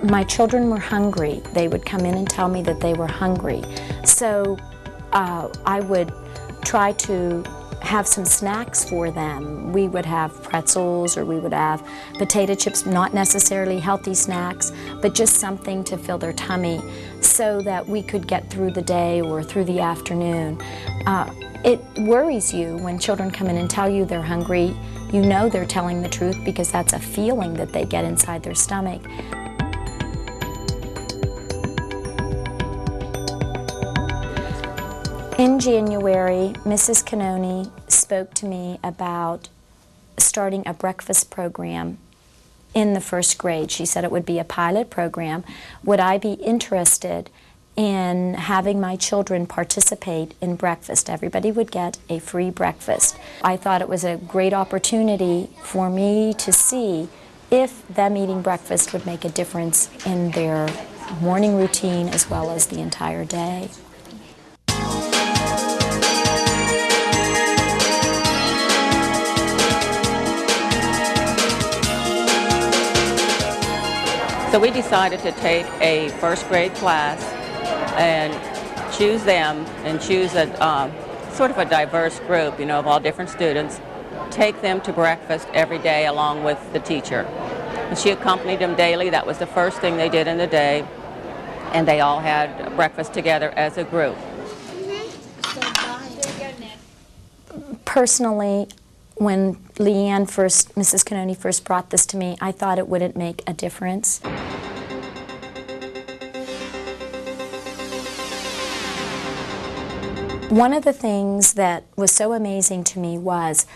My children were hungry. They would come in and tell me that they were hungry. So I would try to have some snacks for them. We would have pretzels, or we would have potato chips, not necessarily healthy snacks, but just something to fill their tummy so that we could get through the day or through the afternoon. It worries you when children come in and tell you they're hungry. You know they're telling the truth because that's a feeling that they get inside their stomach. In January, Mrs. Canoni spoke to me about starting a breakfast program in the first grade. She said it would be a pilot program. Would I be interested in having my children participate in breakfast? Everybody would get a free breakfast. I thought it was a great opportunity for me to see if them eating breakfast would make a difference in their morning routine as well as the entire day. So we decided to take a first grade class and choose them and choose a sort of a diverse group, you know, of all different students, take them to breakfast every day along with the teacher. And she accompanied them daily. That was the first thing they did in the day, and they all had breakfast together as a group. Personally, when Mrs. Canoni first brought this to me, I thought it wouldn't make a difference. One of the things that was so amazing to me was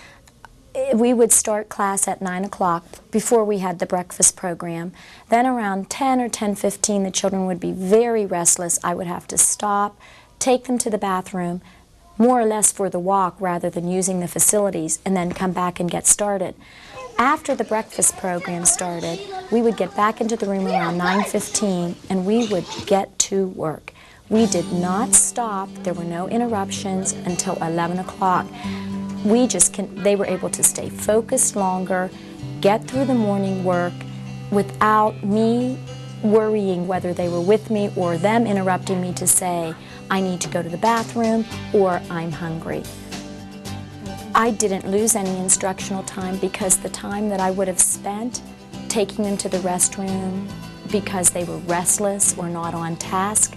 we would start class at 9 o'clock before we had the breakfast program. Then around 10 or 10:15, the children would be very restless. I would have to stop, take them to the bathroom, more or less for the walk rather than using the facilities, and then come back and get started. After the breakfast program started, we would get back into the room around 9:15 and we would get to work. We did not stop. There were no interruptions until 11 o'clock. They were able to stay focused longer, get through the morning work without me worrying whether they were with me or them interrupting me to say, I need to go to the bathroom or I'm hungry. I didn't lose any instructional time because the time that I would have spent taking them to the restroom because they were restless or not on task,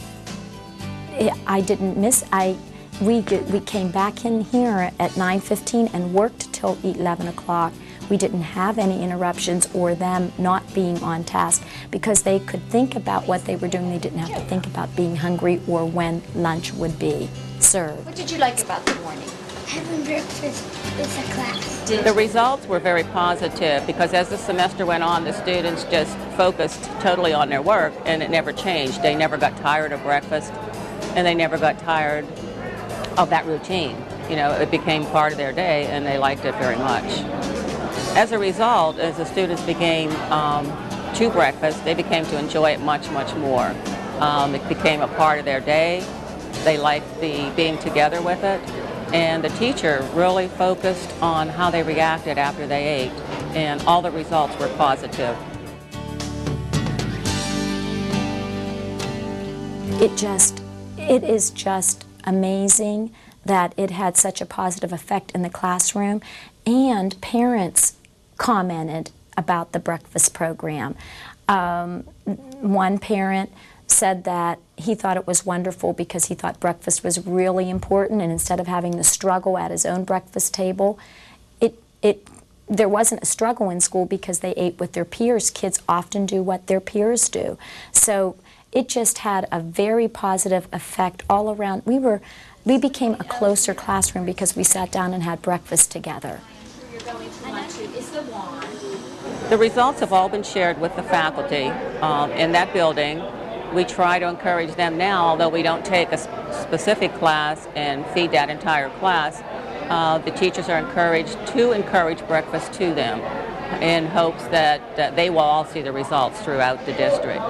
I didn't miss. We came back in here at 9:15 and worked till 11 o'clock. We didn't have any interruptions or them not being on task because they could think about what they were doing. They didn't have to think about being hungry or when lunch would be served. What did you like about the morning? Having breakfast with the class. The results were very positive because as the semester went on, the students just focused totally on their work and it never changed. They never got tired of breakfast and they never got tired of that routine. You know, it became part of their day and they liked it very much. As a result, as the students became to breakfast, they became to enjoy it much, much more. It became a part of their day. They liked the being together with it. And the teacher really focused on how they reacted after they ate. And all the results were positive. It is just amazing that it had such a positive effect in the classroom, and parents commented about the breakfast program. One parent said that he thought it was wonderful because he thought breakfast was really important, and instead of having the struggle at his own breakfast table, there wasn't a struggle in school because they ate with their peers. Kids often do what their peers do. So it just had a very positive effect all around. We became a closer classroom because we sat down and had breakfast together. The results have all been shared with the faculty in that building. We try to encourage them now, although we don't take a specific class and feed that entire class. The teachers are encouraged to encourage breakfast to them. in hopes that they will all see the results throughout the district.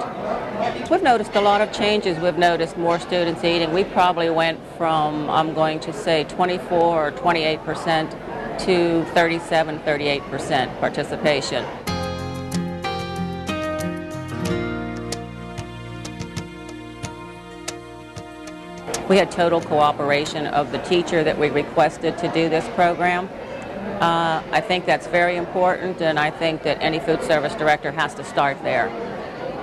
We've noticed a lot of changes. We've noticed more students eating. We probably went from, I'm going to say, 24 or 28% to 37, 38% participation. We had total cooperation of the teacher that we requested to do this program. I think that's very important, and I think that any food service director has to start there.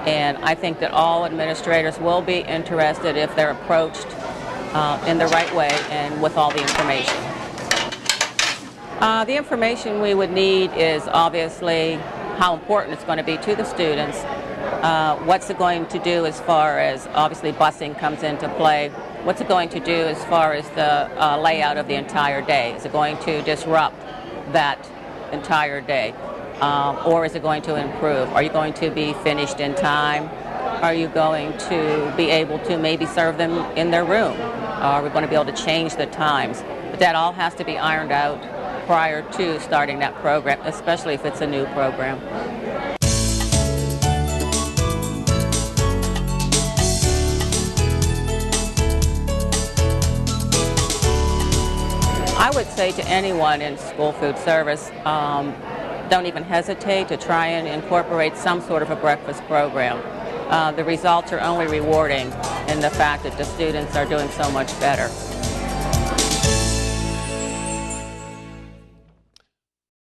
And I think that all administrators will be interested if they're approached in the right way and with all the information. The information we would need is obviously how important it's going to be to the students, what's it going to do as far as obviously busing comes into play, what's it going to do as far as the layout of the entire day. Is it going to disrupt that entire day? Or is it going to improve? Are you going to be finished in time? Are you going to be able to maybe serve them in their room? Are we going to be able to change the times? But that all has to be ironed out prior to starting that program, especially if it's a new program. I would say to anyone in school food service, don't even hesitate to try and incorporate some sort of a breakfast program. The results are only rewarding in the fact that the students are doing so much better.